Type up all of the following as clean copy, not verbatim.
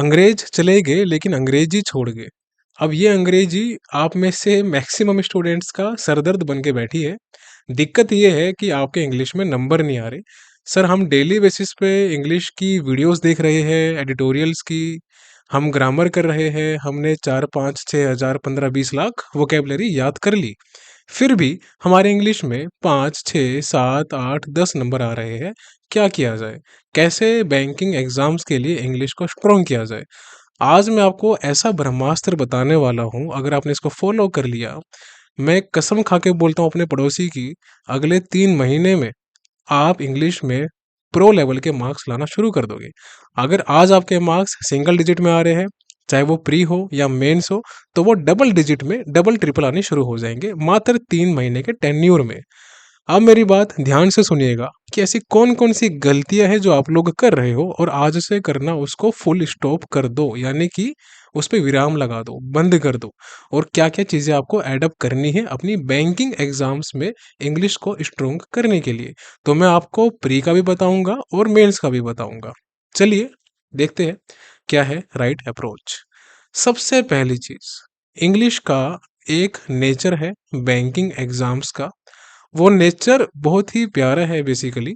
अंग्रेज चले गए लेकिन अंग्रेजी छोड़ गए। अब ये अंग्रेजी आप में से मैक्सिमम स्टूडेंट्स का सरदर्द बन के बैठी है। दिक्कत ये है कि आपके इंग्लिश में नंबर नहीं आ रहे। सर हम डेली बेसिस पे इंग्लिश की वीडियोस देख रहे हैं, एडिटोरियल्स की, हम ग्रामर कर रहे हैं, हमने 4 5 6 हज़ार 15 20 लाख वोकेबलरी याद कर ली, फिर भी हमारे इंग्लिश में 5 6 7 8 10 नंबर आ रहे हैं। क्या किया जाए? कैसे बैंकिंग एग्जाम्स के लिए इंग्लिश को स्ट्रॉन्ग किया जाए? आज मैं आपको ऐसा ब्रह्मास्त्र बताने वाला हूँ, अगर आपने इसको फॉलो कर लिया, मैं कसम खा के बोलता हूँ अपने पड़ोसी की, अगले 3 महीने में आप इंग्लिश में प्रो लेवल के मार्क्स लाना शुरू कर दोगे। अगर आज आपके मार्क्स सिंगल डिजिट में आ रहे हैं, चाहे वो प्री हो या मेंस हो, तो वो डबल डिजिट में डबल ट्रिपल आने शुरू हो जाएंगे मात्र 3 महीने के टेन्यूर में। अब मेरी बात ध्यान से सुनिएगा कि ऐसी कौन कौन सी गलतियां हैं जो आप लोग कर रहे हो, और आज से करना उसको फुल स्टॉप कर दो, यानी कि उस पर विराम लगा दो, बंद कर दो। और क्या क्या चीज़ें आपको एडअप करनी है अपनी बैंकिंग एग्जाम्स में इंग्लिश को स्ट्रोंग करने के लिए। तो मैं आपको प्री का भी बताऊंगा और मेंस का भी बताऊंगा। चलिए देखते हैं क्या है राइट अप्रोच। सबसे पहली चीज, इंग्लिश का एक नेचर है बैंकिंग एग्जाम्स का। वो नेचर बहुत ही प्यारा है बेसिकली।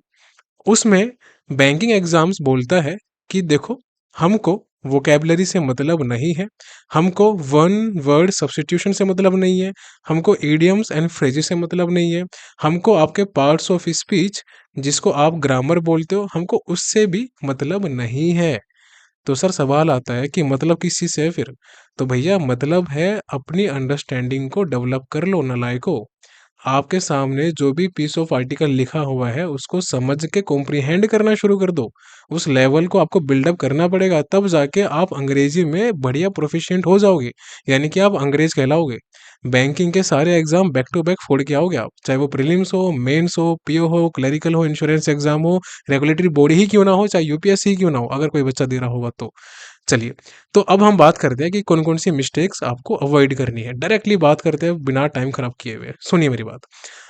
उसमें बैंकिंग एग्जाम्स बोलता है कि देखो, हमको वोकेबलरी से मतलब नहीं है, हमको वन वर्ड सब्स्टिट्यूशन से मतलब नहीं है, हमको इडियम्स एंड फ्रेजेस से मतलब नहीं है, हमको आपके पार्ट्स ऑफ स्पीच जिसको आप ग्रामर बोलते हो, हमको उससे भी मतलब नहीं है। तो सर सवाल आता है कि मतलब किस चीज़ से है फिर? तो भैया मतलब है अपनी अंडरस्टैंडिंग को डेवलप कर लो नालायको। आपके सामने जो भी पीस ऑफ आर्टिकल लिखा हुआ है उसको समझ के कॉम्प्रिहेंड करना शुरू कर दो। उस लेवल को आपको बिल्डअप करना पड़ेगा, तब जाके आप अंग्रेजी में बढ़िया प्रोफिशिएंट हो जाओगे, यानी कि आप अंग्रेज कहलाओगे। बैंकिंग के सारे एग्जाम बैक टू बैक फोड़ के आओगे आप, चाहे वो प्रीलिम्स हो, मेंस हो, पीओ हो, क्लरिकल हो, इंश्योरेंस एग्जाम हो, रेगुलेटरी बॉडी ही क्यों ना हो, चाहे यूपीएससी ही क्यों ना हो, अगर कोई बच्चा दे रहा होगा तो। चलिए, तो अब हम बात करते हैं कि कौन कौन सी मिस्टेक्स आपको अवॉइड करनी है। डायरेक्टली बात करते हैं बिना टाइम खराब किए हुए। सुनिए मेरी बात।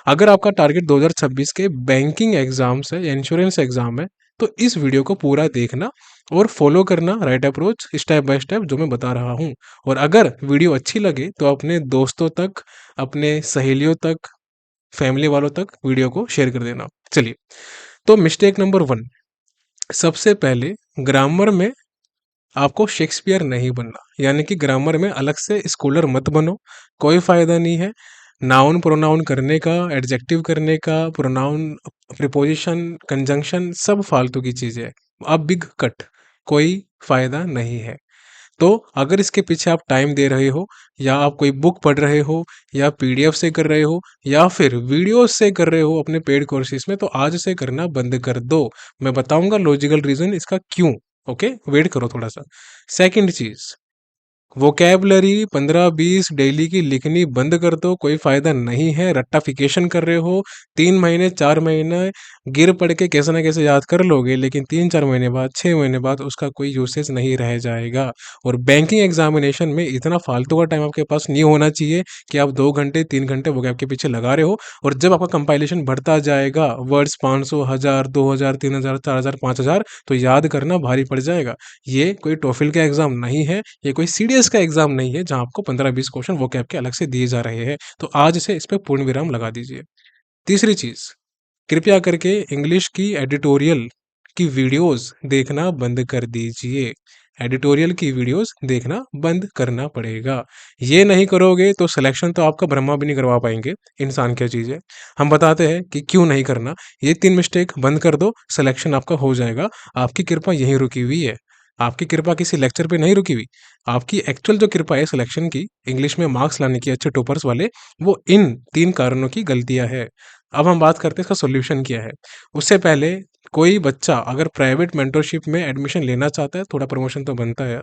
अगर आपका टारगेट 2026 के बैंकिंग एग्जाम्स है या इंश्योरेंस एग्जाम है, तो इस वीडियो को पूरा देखना और फॉलो करना right approach step by step जो मैं बता रहा हूँ। और अगर वीडियो अच्छी लगे तो अपने दोस्तों तक, अपने सहेलियों तक, फैमिली वालों तक वीडियो को शेयर कर देना। चलिए, तो मिस्टेक नंबर 1, सबसे पहले ग्रामर में आपको शेक्सपियर नहीं बनना, यानी कि ग्रामर में अलग से स्कॉलर मत बनो, कोई फायदा नहीं है। नाउन प्रोनाउन करने का, एडजेक्टिव करने का, प्रोनाउन, प्रीपोजिशन, कंजंक्शन सब फालतू की चीजें है। अब बिग कट, कोई फायदा नहीं है। तो अगर इसके पीछे आप टाइम दे रहे हो, या आप कोई बुक पढ़ रहे हो, या पीडीएफ से कर रहे हो, या फिर वीडियोस से कर रहे हो अपने पेड कोर्सेज में, तो आज से करना बंद कर दो। मैं बताऊंगा लॉजिकल रीजन इसका क्यों। ओके, वेट करो थोड़ा सा। सेकंड चीज, वोकैबलरी 15 20 डेली की लिखनी बंद कर दो, कोई फायदा नहीं है। रट्टाफिकेशन कर रहे हो, 3 महीने 4 महीने गिर पड़ के कैसे ना कैसे याद कर लोगे, लेकिन 3 4 महीने बाद, 6 महीने बाद उसका कोई यूसेज नहीं रह जाएगा। और बैंकिंग एग्जामिनेशन में इतना फालतू का टाइम आपके पास नहीं होना चाहिए कि आप 2 घंटे 3 घंटे वोकैब के पीछे लगा रहे हो। और जब आपका कंपाइलेशन बढ़ता जाएगा, वर्ड्स 500 1000 2000 3000 4000 5000, तो याद करना भारी पड़ जाएगा। ये कोई टोफिल का एग्जाम नहीं है, ये कोई सीडीएस का एग्जाम नहीं है जहां आपको 15 20 क्वेश्चन वो कैब के अलग से दिए जा रहे हैं। तो आज से इस पे पूर्ण विराम लगा दीजिए। तीसरी चीज, कृपया करके इंग्लिश की एडिटोरियल की वीडियोस देखना बंद कर दीजिए। एडिटोरियल की वीडियोस देखना बंद करना पड़ेगा। ये नहीं करोगे तो सिलेक्शन तो आपका ब्रह्मा भी नहीं करवा पाएंगे। इंसान क्या चीज है, हम बताते हैं कि क्यों नहीं करना। ये 3 मिस्टेक बंद कर दो, सिलेक्शन आपका हो जाएगा। आपकी कृपा यहीं रुकी हुई है, आपकी कृपा किसी लेक्चर पे नहीं रुकी हुई। आपकी एक्चुअल जो कृपा है सिलेक्शन की, इंग्लिश में मार्क्स लाने की अच्छे टॉपर्स वाले, वो इन 3 कारणों की गलतियां है। अब हम बात करते हैं इसका सॉल्यूशन क्या है। उससे पहले, कोई बच्चा अगर प्राइवेट मेंटरशिप में एडमिशन लेना चाहता है, थोड़ा प्रमोशन तो बनता है,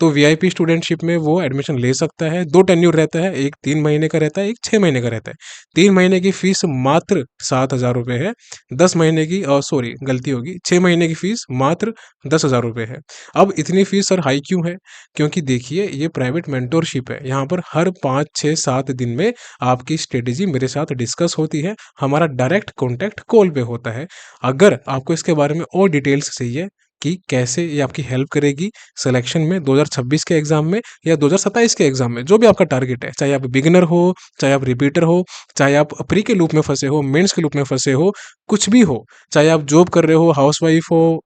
तो वीआईपी स्टूडेंटशिप में वो एडमिशन ले सकता है। 2 टेन्योर रहता है, एक 3 महीने का रहता है, एक 6 महीने का रहता है। 3 महीने की फीस मात्र 7 हजार रुपये है। 10 महीने की, सॉरी गलती होगी, 6 महीने की फीस मात्र 10 हजार रुपये है। अब इतनी फीस सर हाई क्यों है? क्योंकि देखिए, ये प्राइवेट मेंटोरशिप है, यहाँ पर हर 5 6 7 दिन में आपकी स्ट्रेटेजी मेरे साथ डिस्कस होती है। हमारा डायरेक्ट कॉन्टैक्ट कॉल पे होता है। अगर आपको इसके बारे में और डिटेल्स चाहिए, कि कैसे ये आपकी हेल्प करेगी सिलेक्शन में 2026 के एग्जाम में या 2027 के एग्जाम में, जो भी आपका टारगेट है, चाहे आप बिगिनर हो, चाहे आप रिपीटर हो, चाहे आप प्री के लूप में फंसे हो, मेंस के लूप में फंसे हो, कुछ भी हो, चाहे आप जॉब कर रहे हो, हाउसवाइफ हो,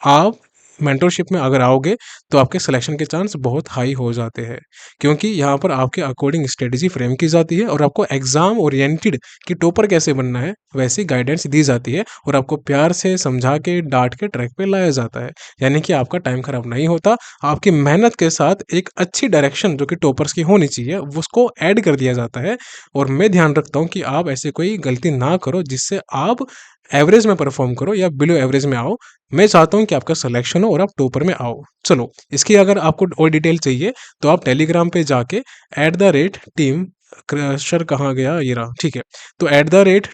आप मेंटरशिप में अगर आओगे तो आपके सिलेक्शन के चांस बहुत हाई हो जाते हैं, क्योंकि यहाँ पर आपके अकॉर्डिंग स्ट्रेटेजी फ्रेम की जाती है और आपको एग्जाम ओरिएंटेड कि टॉपर कैसे बनना है वैसी गाइडेंस दी जाती है और आपको प्यार से समझा के डांट के ट्रैक पे लाया जाता है। यानी कि आपका टाइम खराब नहीं होता, आपकी मेहनत के साथ एक अच्छी डायरेक्शन जो कि टॉपर्स की होनी चाहिए उसको ऐड कर दिया जाता है। और मैं ध्यान रखता हूँ कि आप ऐसे कोई गलती ना करो जिससे आप एवरेज में परफॉर्म करो या बिलो एवरेज में आओ। मैं चाहता हूँ कि आपका सिलेक्शन हो और आप टॉपर में आओ। चलो, इसकी अगर आपको और डिटेल चाहिए तो आप टेलीग्राम पे जाके @टीम क्रशर कहाँ गया, ये रहा, ठीक है। तो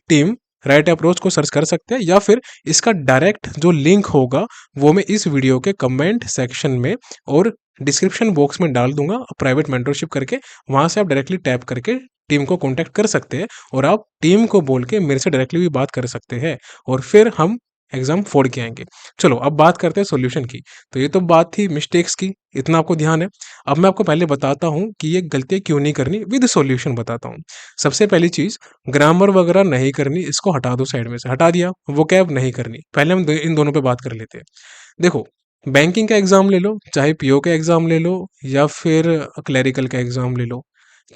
@टीम राइट अप्रोच को सर्च कर सकते हैं, या फिर इसका डायरेक्ट जो लिंक होगा वो मैं इस वीडियो के कमेंट सेक्शन में और डिस्क्रिप्शन बॉक्स में डाल दूंगा प्राइवेट मेंटरशिप करके। वहां से आप डायरेक्टली टैप करके टीम को कांटेक्ट कर सकते हैं और आप टीम को बोल के मेरे से डायरेक्टली भी बात कर सकते हैं और फिर हम एग्जाम फोड़ के आएंगे। चलो, अब बात करते हैं सॉल्यूशन की। तो ये तो बात थी मिस्टेक्स की, इतना आपको ध्यान है। अब मैं आपको पहले बताता हूँ कि ये गलतियाँ क्यों नहीं करनी, विद सॉल्यूशन बताता हूँ। सबसे पहली चीज, ग्रामर वगैरह नहीं करनी, इसको हटा दो, साइड में से हटा दिया। वो कैब नहीं करनी, पहले हम इन दोनों पे बात कर लेते हैं। देखो, बैंकिंग का एग्जाम ले लो, चाहे पीओ का एग्जाम ले लो, या फिर क्लरिकल का एग्जाम ले लो,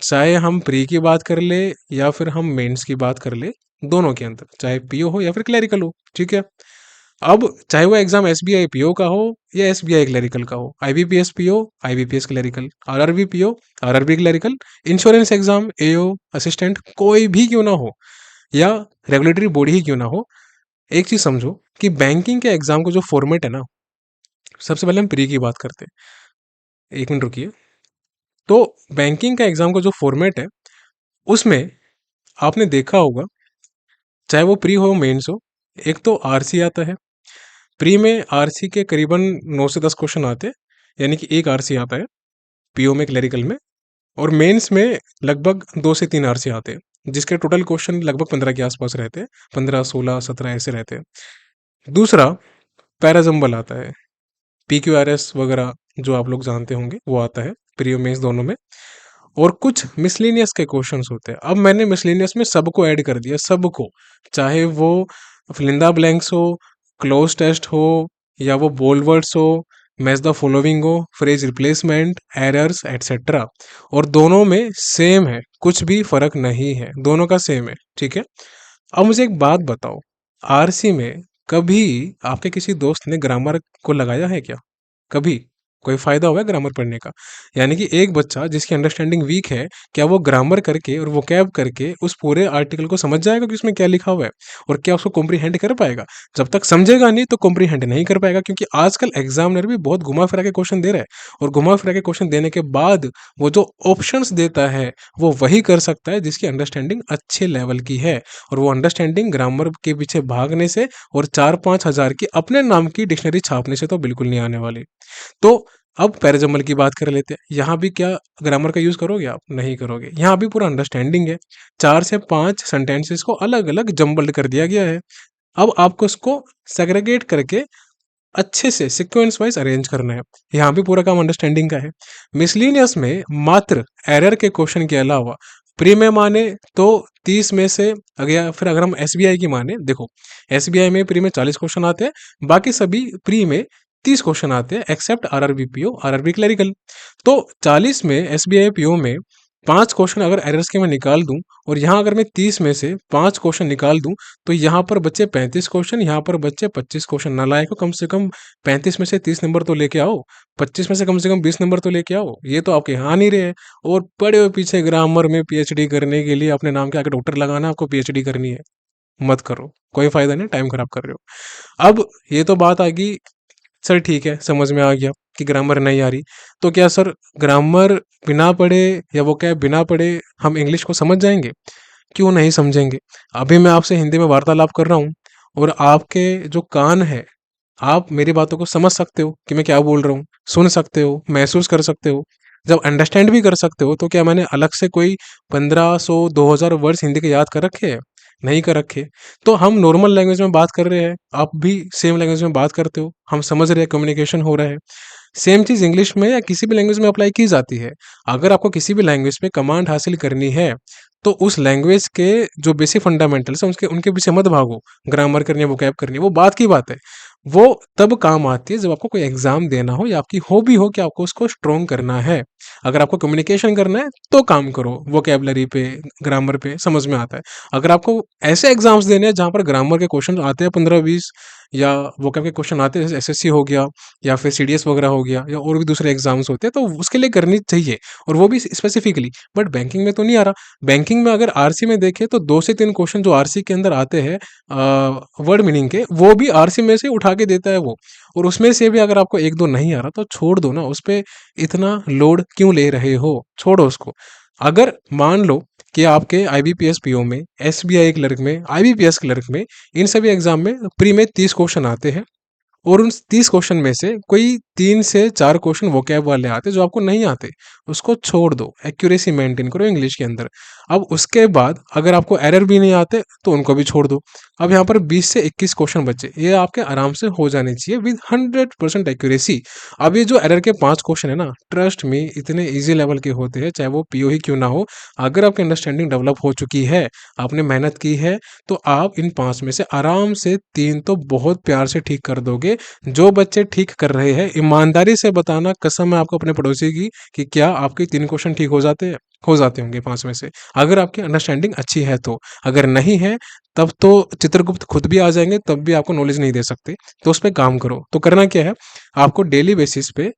चाहे हम प्री की बात कर ले या फिर हम मेंस की बात कर ले, दोनों के अंदर चाहे पीओ हो या फिर क्लरिकल हो, ठीक है। अब चाहे वो एग्जाम एसबीआई पीओ का हो या एसबीआई क्लरिकल का हो, IBPS PO, IBPS clerical, RRB PO, RRB clerical, insurance exam AO assistant कोई भी क्यों ना हो, या रेगुलेटरी बॉडी ही क्यों ना हो, एक चीज समझो कि बैंकिंग के एग्जाम का जो फॉर्मेट है ना, सबसे पहले हम प्री की बात करते हैं, एक मिनट रुकिए। तो बैंकिंग का एग्जाम का जो फॉर्मेट है उसमें आपने देखा होगा, चाहे वो प्री हो मेंस हो, एक तो आरसी आता है। प्री में आरसी के करीबन 9 से 10 क्वेश्चन आते हैं, यानी कि एक आरसी आता है पीओ में, क्लरिकल में। और मेंस में लगभग 2 से 3 आरसी आते हैं, जिसके टोटल क्वेश्चन लगभग 15 के आसपास रहते हैं, 15 16 17 ऐसे रहते हैं। दूसरा, पैराजम्बल आता है, पीक्यूआरएस वगैरह जो आप लोग जानते होंगे वो आता है प्री और मेंस दोनों में। और कुछ मिसलेनियस के क्वेश्चंस होते हैं। अब मैंने मिसलेनियस में सबको ऐड कर दिया, सबको, चाहे वो फिलिंदा ब्लैंक्स हो, क्लोज टेस्ट हो, या वो बोल्ड वर्ड्स हो, मैच द फॉलोइंग हो, फ्रेज रिप्लेसमेंट, एरर्स एटसेट्रा। और दोनों में सेम है, कुछ भी फर्क नहीं है, दोनों का सेम है, ठीक है। अब मुझे एक बात बताओ, आरसी में कभी आपके किसी दोस्त ने ग्रामर को लगाया है क्या? कभी कोई फायदा हुआ है ग्रामर पढ़ने का? यानी कि एक बच्चा जिसकी अंडरस्टैंडिंग वीक है, क्या वो ग्रामर करके और वोकैब करके उस पूरे आर्टिकल को समझ जाएगा कि उसमें क्या लिखा हुआ है, और क्या उसको कॉम्प्रीहेंड कर पाएगा? जब तक समझेगा नहीं तो कॉम्प्रीहेंड नहीं कर पाएगा, क्योंकि आजकल एग्जामिनर भी बहुत घुमा फिरा के क्वेश्चन दे रहा है, और घुमा फिरा के क्वेश्चन देने के बाद वो जो ऑप्शंस देता है वो वही कर सकता है जिसकी अंडरस्टैंडिंग अच्छे लेवल की है। और वो अंडरस्टैंडिंग ग्रामर के पीछे भागने से और 4-5 हज़ार की अपने नाम की डिक्शनरी छापने से तो बिल्कुल नहीं आने वाली। तो अब पैराजम्बल की बात कर लेते हैं। यहाँ भी क्या ग्रामर का यूज करोगे? आप नहीं करोगे। यहाँ भी पूरा अंडरस्टैंडिंग है, 4 से 5 सेंटेंसेस को अलग अलग जम्बल्ड कर दिया गया है। अब आपको उसको सेग्रीगेट करके अच्छे से सीक्वेंस वाइज अरेंज करना है। यहाँ भी पूरा काम अंडरस्टैंडिंग का है। मिसलिनियस में मात्र एरर के क्वेश्चन के अलावा प्री में माने तो 30 में से, अगर या फिर अगर हम एसबीआई की माने, देखो एसबीआई में प्री में 40 क्वेश्चन आते हैं, बाकी सभी प्री में 30 क्वेश्चन आते हैं, except RRB PO, RRB clerical. तो 40 में एसबीआई पीओ में 5 क्वेश्चन अगर एरर्स के मैं निकाल दूं, और यहाँ अगर मैं 30 में से 5 क्वेश्चन निकाल दूं, तो यहाँ पर बच्चे 35 क्वेश्चन, यहाँ पर बच्चे 25 क्वेश्चन। नालायक को कम से कम 35 में से 30 नंबर तो लेके आओ, 25 में से कम 20 नंबर तो लेके आओ। ये तो आपके यहाँ नहीं रहे हैं, और पड़े हो पीछे ग्रामर में पीएचडी करने के लिए, अपने नाम के आगे डॉक्टर लगाना, आपको पीएचडी करनी है, मत करो, कोई फायदा नहीं, टाइम खराब कर रहे हो। अब ये तो बात आ गई, सर ठीक है, समझ में आ गया कि ग्रामर नहीं आ रही। तो क्या सर ग्रामर बिना पढ़े या वो क्या बिना पढ़े हम इंग्लिश को समझ जाएंगे? क्यों नहीं समझेंगे? अभी मैं आपसे हिंदी में वार्तालाप कर रहा हूँ, और आपके जो कान है, आप मेरी बातों को समझ सकते हो कि मैं क्या बोल रहा हूँ, सुन सकते हो, महसूस कर सकते हो, जब अंडरस्टैंड भी कर सकते हो, तो क्या मैंने अलग से कोई 1500 2000 वर्ड्स हिंदी के याद कर रखे हैं? नहीं कर रखे। तो हम नॉर्मल लैंग्वेज में बात कर रहे हैं, आप भी सेम लैंग्वेज में बात करते हो, हम समझ रहे हैं, कम्युनिकेशन हो रहा है। सेम चीज़ इंग्लिश में या किसी भी लैंग्वेज में अप्लाई की जाती है। अगर आपको किसी भी लैंग्वेज में कमांड हासिल करनी है, तो उस लैंग्वेज के जो बेसिक फंडामेंटल्स हैं उसके उनके पीछे मत भागो। ग्रामर करनी है, वोकैब करनी है, वो बात की बात है। वो तब काम आती है जब आपको कोई एग्जाम देना हो या आपकी हॉबी हो कि आपको उसको स्ट्रॉन्ग करना है। अगर आपको कम्युनिकेशन करना है तो काम करो, वोकैबलरी पे, ग्रामर पे, समझ में आता है। अगर आपको ऐसे एग्जाम्स देने हैं जहाँ पर ग्रामर के क्वेश्चन आते हैं 15-20, या वोकैब के क्वेश्चन आते हैं, जैसे एसएससी हो गया या फिर सीडीएस वगैरह हो गया, या और भी दूसरे एग्जाम्स होते हैं, तो उसके लिए करनी चाहिए, और वो भी स्पेसिफिकली। बट बैंकिंग में तो नहीं आ रहा। बैंकिंग में अगर आरसी में देखें तो 2 से 3 क्वेश्चन जो आरसी के अंदर आते हैं वर्ड मीनिंग के, वो भी आरसी में से उठा के देता है वो। और उसमें से भी अगर आपको 1-2 नहीं आ रहा तो छोड़ दो ना, उस पे इतना लोड क्यों ले रहे हो, छोड़ो उसको। अगर मान लो कि आपके आईबीपीएस पीओ में, एसबीआई क्लर्क में, आईबीपीएस क्लर्क में, इन सभी एग्जाम में प्री में 30 क्वेश्चन आते हैं, और उन 30 क्वेश्चन में से कोई 3 से 4 क्वेश्चन वोकैब वाले आते जो आपको नहीं आते, उसको छोड़ दो, एक्यूरेसी मेंटेन करो इंग्लिश के अंदर। अब उसके बाद अगर आपको एरर भी नहीं आते तो उनको भी छोड़ दो। अब यहाँ पर 20 से 21 क्वेश्चन बचे, ये आपके आराम से हो जाने चाहिए विद 100% एक्यूरेसी। अब ये जो एरर के 5 क्वेश्चन है ना, ट्रस्ट मी, इतने ईजी लेवल के होते हैं, चाहे वो पीओ ही क्यों ना हो। अगर आपकी अंडरस्टैंडिंग डेवलप हो चुकी है, आपने मेहनत की है, तो आप इन 5 में से आराम से 3 तो बहुत प्यार से ठीक कर दोगे। जो बच्चे ठीक कर रहे हैं, ईमानदारी से बताना, कसम है आपको अपने पड़ोसी की, कि क्या आपके 3 क्वेश्चन ठीक हो जाते हैं? हो जाते होंगे 5 में से, अगर आपकी अंडरस्टैंडिंग अच्छी है तो। अगर नहीं है, तब तो चित्रगुप्त खुद भी आ जाएंगे, तब भी आपको नॉलेज नहीं दे सकते। तो उस पे काम करो। तो करना क्या है, आपको डेली बेसिस पे,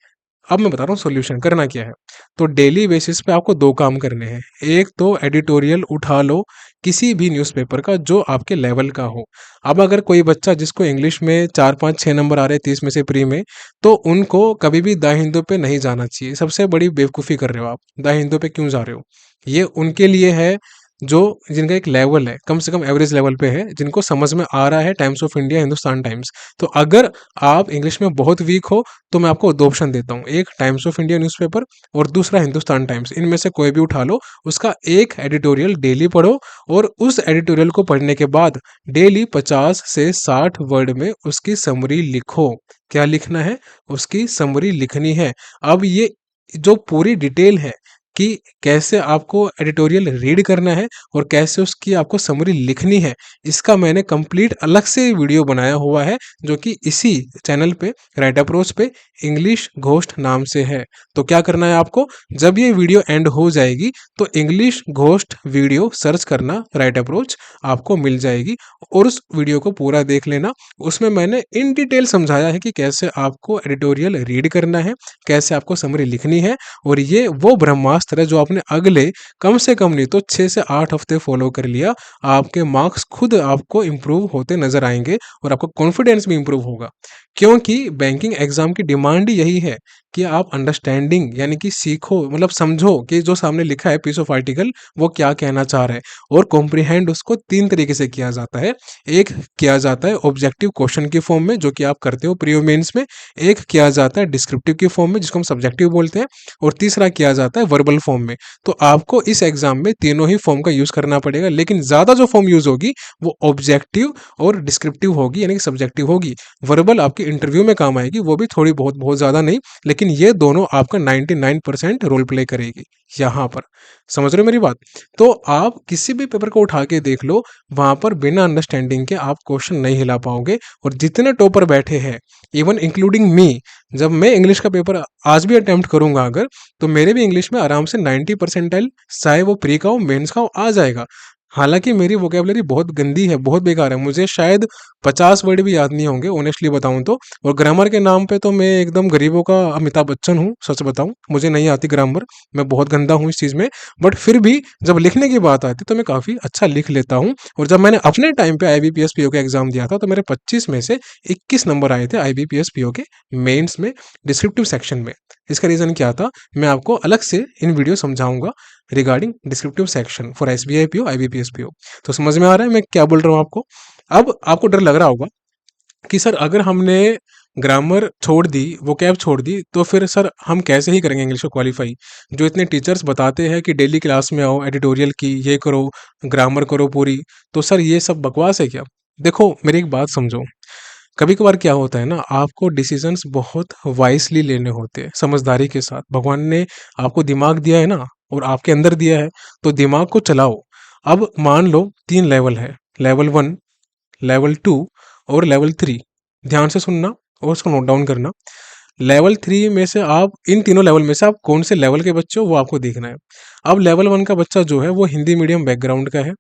अब मैं बता रहा हूँ सॉल्यूशन करना क्या है। तो डेली बेसिस पे आपको 2 काम करने हैं। एक तो एडिटोरियल उठा लो किसी भी न्यूज़पेपर का जो आपके लेवल का हो। अब अगर कोई बच्चा जिसको इंग्लिश में 4-5-6 नंबर आ रहे हैं 30 में से प्री में, तो उनको कभी भी द हिंदू पे नहीं जाना चाहिए। सबसे बड़ी बेवकूफ़ी कर रहे हो आप, द हिंदू पे क्यों जा रहे हो? ये उनके लिए है जो, जिनका एक लेवल है, कम से कम एवरेज लेवल पे है, जिनको समझ में आ रहा है times of India, Hindustan times. तो अगर आप इंग्लिश में बहुत वीक हो, तो मैं आपको 2 ऑप्शन देता हूँ, एक टाइम्स ऑफ इंडिया न्यूज़पेपर और दूसरा हिंदुस्तान टाइम्स। इनमें से कोई भी उठा लो, उसका एक एडिटोरियल डेली पढ़ो, और उस एडिटोरियल को पढ़ने के बाद डेली 50 से 60 वर्ड में उसकी समरी लिखो। क्या लिखना है? उसकी समरी लिखनी है। अब ये जो पूरी डिटेल है कि कैसे आपको एडिटोरियल रीड करना है और कैसे उसकी आपको समरी लिखनी है, इसका मैंने कंप्लीट अलग से वीडियो बनाया हुआ है, जो कि इसी चैनल पे, राइट अप्रोच पे, इंग्लिश घोस्ट नाम से है। तो क्या करना है आपको, जब ये वीडियो एंड हो जाएगी तो इंग्लिश घोस्ट वीडियो सर्च करना, राइट अप्रोच, आपको मिल जाएगी, और उस वीडियो को पूरा देख लेना। उसमें मैंने इन डिटेल समझाया है कि कैसे आपको एडिटोरियल रीड करना है, कैसे आपको समरी लिखनी है। और ये वो ब्रह्मास्त्र है जो आपने अगले कम से कम नहीं तो 6 से 8 हफ्ते फॉलो कर लिया, आपके मार्क्स खुद आपको इंप्रूव होते नजर आएंगे, और आपका कॉन्फिडेंस भी इंप्रूव होगा। क्योंकि बैंकिंग एग्जाम की डिमांड ही यही है कि आप अंडरस्टैंडिंग, यानी कि सीखो, मतलब समझो कि जो सामने लिखा है पीस ऑफ आर्टिकल, वो क्या कहना चाह रहा है। और कॉम्प्रिहेंड उसको 3 तरीके से किया जाता है। एक किया जाता है ऑब्जेक्टिव क्वेश्चन की फॉर्म में, जो कि आप करते हो प्री और मेंस में। एक किया जाता है डिस्क्रिप्टिव की फॉर्म में, जिसको हम सब्जेक्टिव बोलते हैं। और तीसरा किया जाता है वर्बल फॉर्म में। तो आपको इस एग्जाम में तीनों ही फॉर्म का यूज करना पड़ेगा, लेकिन ज्यादा जो फॉर्म यूज होगी वो ऑब्जेक्टिव और डिस्क्रिप्टिव होगी, यानी कि सब्जेक्टिव होगी। वर्बल आपकी इंटरव्यू में काम आएगी, वो भी थोड़ी बहुत, बहुत ज्यादा नहीं, लेकिन ये दोनों आपका 99% रोल प्ले करेगी यहाँ पर। समझ रहे हो मेरी बात? तो आप किसी भी पेपर को उठा के देख लो, वहां पर बिना अंडरस्टैंडिंग के आप क्वेश्चन नहीं हिला पाओगे। और जितने टॉपर बैठे हैं, इवन इंक्लूडिंग मी, जब मैं इंग्लिश का पेपर आज भी अटेम्प्ट करूंगा अगर, तो मेरे भी इंग्लिश में आराम से 90%, चाहे वो प्री का हो, मेंस का हो, आ जाएगा। हालांकि मेरी वोकेबलरी बहुत गंदी है, बहुत बेकार है, मुझे शायद 50 वर्ड भी याद नहीं होंगे, ऑनेस्टली बताऊं तो। और ग्रामर के नाम पे तो मैं एकदम गरीबों का अमिताभ बच्चन हूँ, सच बताऊं, मुझे नहीं आती ग्रामर, मैं बहुत गंदा हूँ इस चीज़ में। बट फिर भी जब लिखने की बात आती तो मैं काफ़ी अच्छा लिख लेता हूँ। और जब मैंने अपने टाइम पे आईबीपीएस पीओ का एग्जाम दिया था, तो मेरे 25 में से 21 नंबर आए थे आईबीपीएस पीओ के मेंस में, डिस्क्रिप्टिव सेक्शन में। इसका रीज़न क्या था, मैं आपको अलग से इन वीडियो समझाऊंगा regarding descriptive section for SBI PO, IBPS PO. तो समझ में आ रहा है मैं क्या बोल रहा हूँ आपको? अब आपको डर लग रहा होगा कि सर, अगर हमने ग्रामर छोड़ दी, वोकैब छोड़ दी, तो फिर सर हम कैसे ही करेंगे इंग्लिश को क्वालिफाई? जो इतने टीचर्स बताते हैं कि डेली क्लास में आओ, एडिटोरियल की ये करो, ग्रामर करो पूरी, तो सर ये सब बकवास है क्या? देखो मेरी एक बात समझो, कभी कभार क्या होता है ना, आपको डिसीजंस बहुत वाइसली लेने होते हैं, समझदारी के साथ। भगवान ने आपको दिमाग दिया है ना, और आपके अंदर दिया है, तो दिमाग को चलाओ। अब मान लो 3 लेवल है, लेवल 1, लेवल 2 और लेवल 3। ध्यान से सुनना और उसको नोट डाउन करना। लेवल 3 में से आप, इन तीनों लेवल में से आप कौन से लेवल के बच्चे हो वो आपको देखना है। अब लेवल 1 का बच्चा जो है वो हिंदी मीडियम बैकग्राउंड का है,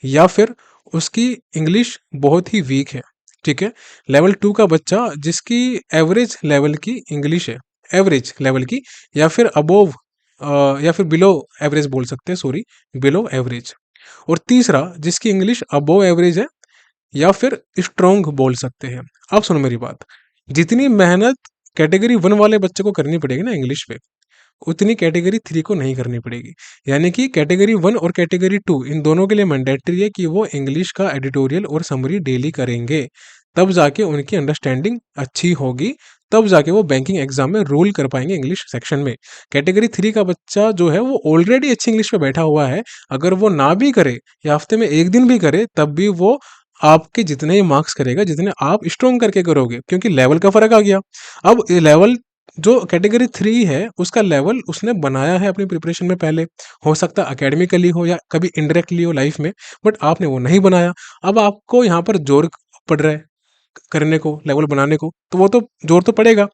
या फिर उसकी इंग्लिश बहुत ही वीक है, ठीक है। लेवल 2 का बच्चा जिसकी एवरेज लेवल की इंग्लिश है, एवरेज लेवल की, या फिर अबोव, या फिर बिलो एवरेज बोल सकते हैं, सॉरी, बिलो एवरेज। और तीसरा जिसकी इंग्लिश अबोव एवरेज है, या फिर स्ट्रोंग बोल सकते हैं। अब सुनो मेरी बात, जितनी मेहनत कैटेगरी 1 वाले बच्चे को करनी पड़ेगी ना इंग्लिश पे, उतनी कैटेगरी 3 को नहीं करनी पड़ेगी। यानी कि कैटेगरी 1 और कैटेगरी 2 इन दोनों के लिए मैंडेटरी है कि वो इंग्लिश का एडिटोरियल और समरी डेली करेंगे, तब जाके उनकी अंडरस्टैंडिंग अच्छी होगी, तब जाके वो बैंकिंग एग्जाम में रूल कर पाएंगे इंग्लिश सेक्शन में। कैटेगरी 3 का बच्चा जो है वो ऑलरेडी अच्छी इंग्लिश पे बैठा हुआ है, अगर वो ना भी करे या हफ्ते में एक दिन भी करे, तब भी वो आपके जितने ही मार्क्स करेगा जितने आप स्ट्रॉन्ग करके करोगे, क्योंकि लेवल का फर्क आ गया। अब लेवल जो कैटेगरी 3 है उसका लेवल उसने बनाया है अपनी प्रिपरेशन में पहले, हो सकता है अकेडमिकली हो या कभी इनडायरेक्टली हो लाइफ में, बट आपने वो नहीं बनाया। अब आपको यहाँ पर जोर पड़ रहा है करने को, लेवल बनाने को, तो वो तो जोर तो पड़ेगा।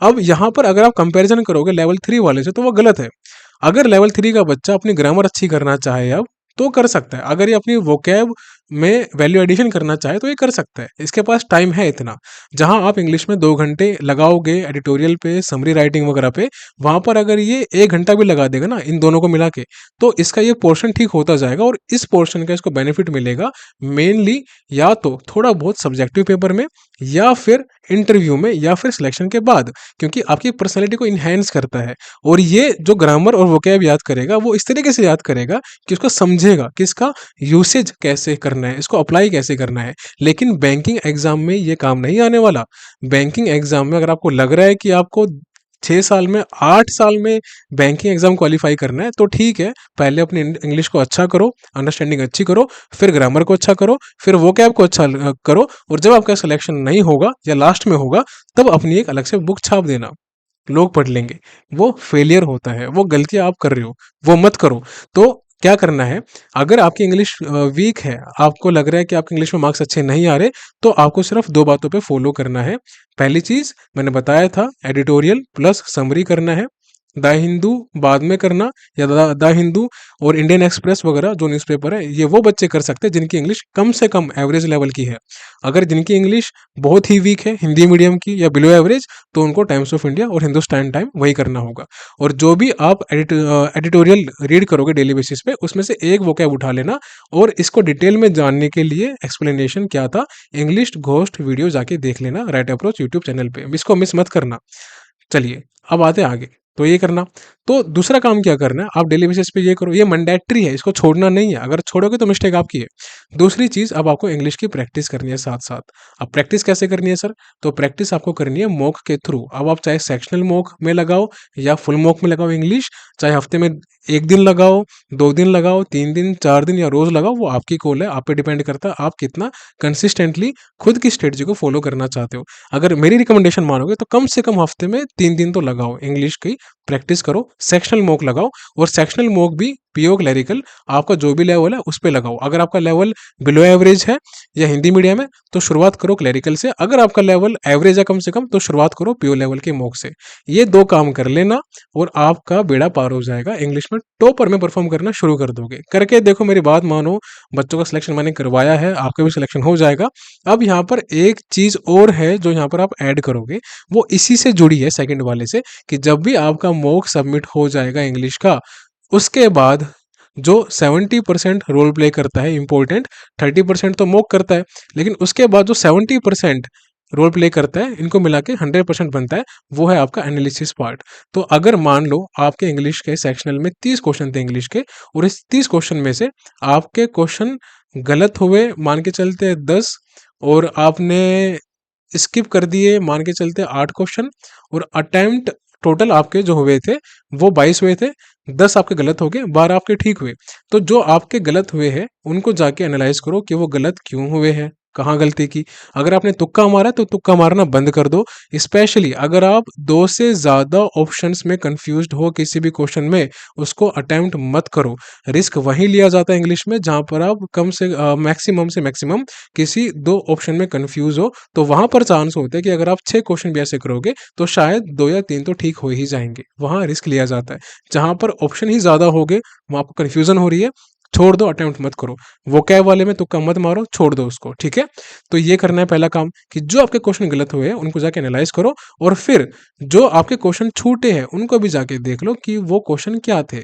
अब यहाँ पर अगर आप कंपैरिजन करोगे लेवल 3 वाले से, तो वो गलत है। अगर लेवल 3 का बच्चा अपनी ग्रामर अच्छी करना चाहे अब, तो कर सकता है। अगर ये अपनी वोकैब में वैल्यू एडिशन करना चाहे तो ये कर सकता है, इसके पास टाइम है इतना। जहां आप इंग्लिश में 2 घंटे लगाओगे एडिटोरियल पे, समरी राइटिंग वगैरह पे, वहां पर अगर ये 1 घंटा भी लगा देगा ना इन दोनों को मिला के, तो इसका ये पोर्शन ठीक होता जाएगा, और इस पोर्शन का इसको बेनिफिट मिलेगा मेनली या तो थोड़ा बहुत सब्जेक्टिव पेपर में, या फिर इंटरव्यू में, या फिर सिलेक्शन के बाद, क्योंकि आपकी पर्सनैलिटी को इन्हेंस करता है। और ये जो ग्रामर और वोकैब याद करेगा वो इस तरीके से याद करेगा कि उसको समझेगा कि इसका यूसेज कैसे करना है, इसको अप्लाई कैसे करना है। लेकिन बैंकिंग एग्जाम में ये काम नहीं आने वाला। बैंकिंग एग्जाम में अगर आपको लग रहा है कि आपको 6 साल में, 8 साल में बैंकिंग एग्जाम क्वालिफाई करना है, तो ठीक है, पहले अपनी इंग्लिश को अच्छा करो, अंडरस्टैंडिंग अच्छी करो, फिर ग्रामर को अच्छा करो, फिर वोकैब को अच्छा करो, और जब आपका सिलेक्शन नहीं होगा या लास्ट में होगा, तब अपनी एक अलग से बुक छाप देना, लोग पढ़ लेंगे। वो फेलियर होता है, वो गलतियां आप कर रहे हो, वो मत करो। तो क्या करना है, अगर आपकी इंग्लिश वीक है, आपको लग रहा है कि आपके इंग्लिश में मार्क्स अच्छे नहीं आ रहे, तो आपको सिर्फ 2 बातों पे फॉलो करना है। पहली चीज मैंने बताया था, एडिटोरियल प्लस समरी करना है। द हिंदू बाद में करना, या द हिंदू और इंडियन एक्सप्रेस वगैरह जो न्यूज़पेपर है, ये वो बच्चे कर सकते हैं जिनकी इंग्लिश कम से कम एवरेज लेवल की है। अगर जिनकी इंग्लिश बहुत ही वीक है, हिंदी मीडियम की या बिलो एवरेज, तो उनको टाइम्स ऑफ इंडिया और हिंदुस्तान टाइम वही करना होगा। और जो भी आप एडिटोरियल रीड करोगे डेली बेसिस पे, उसमें से एक वोकैब उठा लेना, और इसको डिटेल में जानने के लिए एक्सप्लेनेशन क्या था, इंग्लिश घोस्ट वीडियो जाके देख लेना, राइट अप्रोच यूट्यूब चैनल पे, इसको मिस मत करना। चलिए अब आते हैं आगे। तो ये करना। तो दूसरा काम क्या करना है, आप डेली बेसिस पे ये करो, ये मैंडेटरी है, इसको छोड़ना नहीं है, अगर छोड़ोगे तो मिस्टेक आपकी है। दूसरी चीज, अब आपको इंग्लिश की प्रैक्टिस करनी है साथ साथ। अब प्रैक्टिस कैसे करनी है सर? तो प्रैक्टिस आपको करनी है मॉक के थ्रू। अब आप चाहे सेक्शनल मॉक में लगाओ या फुल मॉक में लगाओ इंग्लिश, चाहे हफ्ते में 1 दिन लगाओ, 2 दिन लगाओ, 3 दिन, 4 दिन, या रोज लगाओ, वो आपकी कॉल है, आप पे डिपेंड करता है आप कितना कंसिस्टेंटली खुद की स्ट्रेटजी को फॉलो करना चाहते हो। अगर मेरी रिकमेंडेशन मानोगे तो कम से कम हफ्ते में 3 दिन तो लगाओ, इंग्लिश की प्रैक्टिस करो, सेक्शनल मॉक लगाओ। और सेक्शनल मॉक भी पीओ क्लरिकल, आपका जो भी लेवल है उस पे लगाओ। अगर आपका लेवल बिलो एवरेज है या हिंदी मीडियम है, तो शुरुआत करो क्लरिकल से। अगर आपका लेवल एवरेज है कम से कम, तो शुरुआत करो पीओ लेवल के मॉक से। ये 2 काम कर लेना और आपका बेड़ा पार हो जाएगा, इंग्लिश में टॉपर में परफॉर्म करना शुरू कर दोगे। करके देखो, मेरी बात मानो, बच्चों का सिलेक्शन मैंने करवाया है, आपका भी सिलेक्शन हो जाएगा। अब यहाँ पर एक चीज और है जो यहाँ पर आप ऐड करोगे, वो इसी से जुड़ी है सेकंड वाले से, कि जब भी आपका मॉक सबमिट हो जाएगा इंग्लिश का, उसके बाद जो 70% रोल प्ले करता है इंपॉर्टेंट, 30% तो मॉक करता है, लेकिन उसके बाद जो 70% रोल प्ले करता है, इनको मिला के 100% बनता है, वो है आपका एनालिसिस पार्ट। तो अगर मान लो आपके इंग्लिश के सेक्शनल में 30 क्वेश्चन थे इंग्लिश के, और इस 30 क्वेश्चन में से आपके क्वेश्चन गलत हुए मान के चलते हैं 10, और आपने स्किप कर दिए, मान के चलते 8 क्वेश्चन, और अटेम्प्ट टोटल आपके जो हुए थे वो 22 हुए थे, 10 आपके गलत हो गए, 12 आपके ठीक हुए। तो जो आपके गलत हुए हैं उनको जाके एनालाइज करो कि वो गलत क्यों हुए हैं, कहाँ गलती की। अगर आपने तुक्का मारा तो तुक्का मारना बंद कर दो। स्पेशली अगर आप दो से ज़्यादा ऑप्शंस में कंफ्यूज्ड हो किसी भी क्वेश्चन में, उसको अटेम्प्ट मत करो। रिस्क वहीं लिया जाता है इंग्लिश में जहाँ पर आप कम से मैक्सिमम से मैक्सिमम किसी दो ऑप्शन में कंफ्यूज हो, तो वहां पर चांस होते हैं कि अगर आप 6 क्वेश्चन भी ऐसे करोगे तो शायद 2 या 3 तो ठीक हो ही जाएंगे। वहां रिस्क लिया जाता है। जहां पर ऑप्शन ही ज्यादा हो गए, वहां आपको कंफ्यूजन हो रही है, छोड़ दो, अटेम्प्ट मत करो। वो कैब वाले में तुक्का मत मारो, छोड़ दो उसको, ठीक है। तो ये करना है पहला काम कि जो आपके क्वेश्चन गलत हुए हैं उनको जाके एनालाइज करो, और फिर जो आपके क्वेश्चन छूटे हैं उनको भी जाके देख लो कि वो क्वेश्चन क्या थे।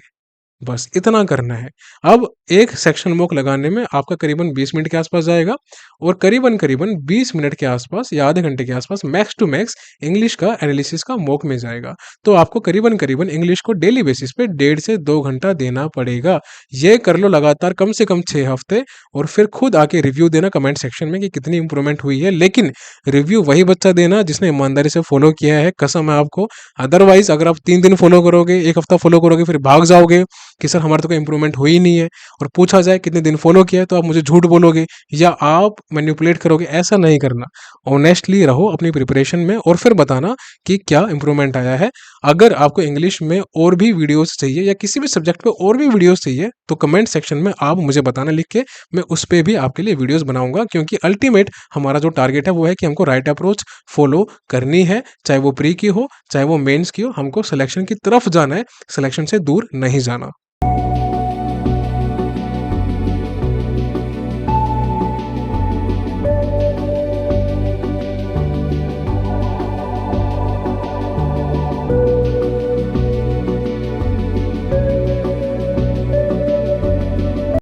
बस इतना करना है। अब एक सेक्शन मॉक लगाने में आपका करीबन 20 मिनट के आसपास जाएगा, और करीबन करीबन 20 मिनट के आसपास या आधे घंटे के आसपास मैक्स टू मैक्स इंग्लिश का एनालिसिस का मॉक में जाएगा। तो आपको करीबन करीबन इंग्लिश को डेली बेसिस पे 1.5 से 2 घंटा देना पड़ेगा। ये कर लो लगातार कम से कम 6 हफ्ते, और फिर खुद आके रिव्यू देना कमेंट सेक्शन में कि कितनी इंप्रूवमेंट हुई है। लेकिन रिव्यू वही बच्चा देना जिसने ईमानदारी से फॉलो किया है, कसम है आपको। अदरवाइज अगर आप 3 दिन फॉलो करोगे, एक हफ्ता फॉलो करोगे, फिर भाग जाओगे कि सर हमारे तो कोई इंप्रूवमेंट हुई ही नहीं है, और पूछा जाए कितने दिन फॉलो किया है तो आप मुझे झूठ बोलोगे या आप मैनिपुलेट करोगे। ऐसा नहीं करना। ऑनेस्टली रहो अपनी प्रिपरेशन में, और फिर बताना कि क्या इंप्रूवमेंट आया है। अगर आपको इंग्लिश में और भी वीडियोस चाहिए या किसी भी सब्जेक्ट पे और भी वीडियोस चाहिए तो कमेंट सेक्शन में आप मुझे बताना लिख के, मैं उस पर भी आपके लिए वीडियोस बनाऊंगा। क्योंकि अल्टीमेट हमारा जो टारगेट है वो है कि हमको राइट अप्रोच फॉलो करनी है, चाहे वो प्री की हो चाहे वो मेंस की हो। हमको सिलेक्शन की तरफ जाना है, सिलेक्शन से दूर नहीं जाना।